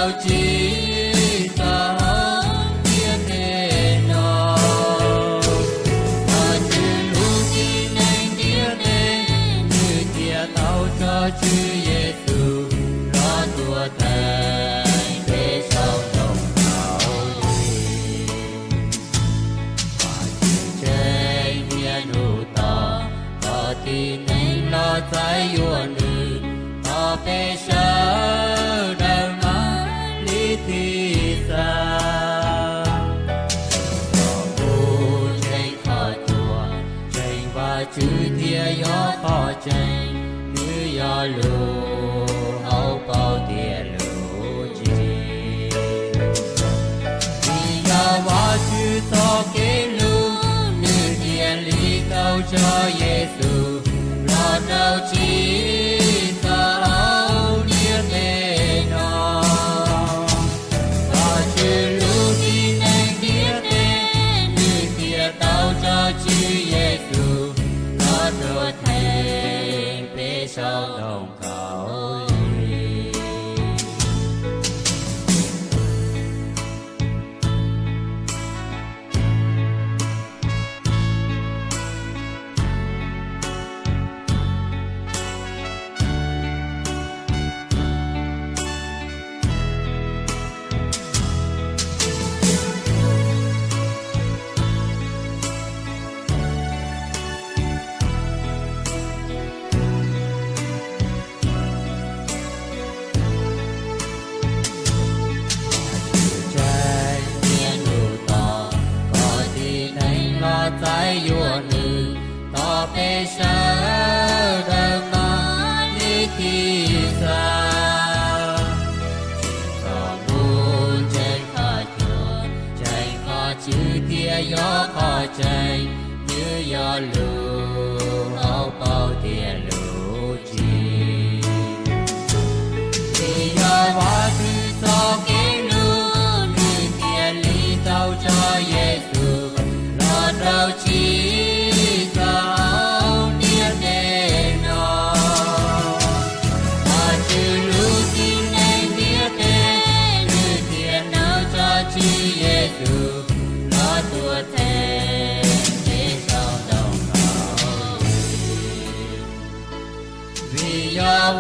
đầu chi ta thiên thế nó chữ lu chi nên thiên thế như tia tao cho chữ Giêsu lo tua thành thế sau đồng thảo gì và chữ trên thiên hữu ta có tin nên lo trái vua nữ ta bê sơ đầu nó lý thi xa chữ tia gió khó tranh như gió lù hậu bao tia lù chi vì gió bỏ chữ to kế lù như tia lý câu cho Giêsu lo đâu chi sao nia tê nó và chữ lù đi nên tia tê như tia tao cho chữ Giêsu đua thêm phía sau đồng khảo ly trái vua nữ to bê sơ đầu nó lý thi xa chỉ có buồn trên khó chùa chạy khó chữ tia gió khó chạy như gió lù hậu bao tia lù chi vì gió hóa thư so kế lù như tia lý tao cho Giêsu đâu chi sao nia tê nó và chữ lu chi nên nia tê như thiên nào cho chi Giêsu lo tua thêm thế sau đồng khảo vì do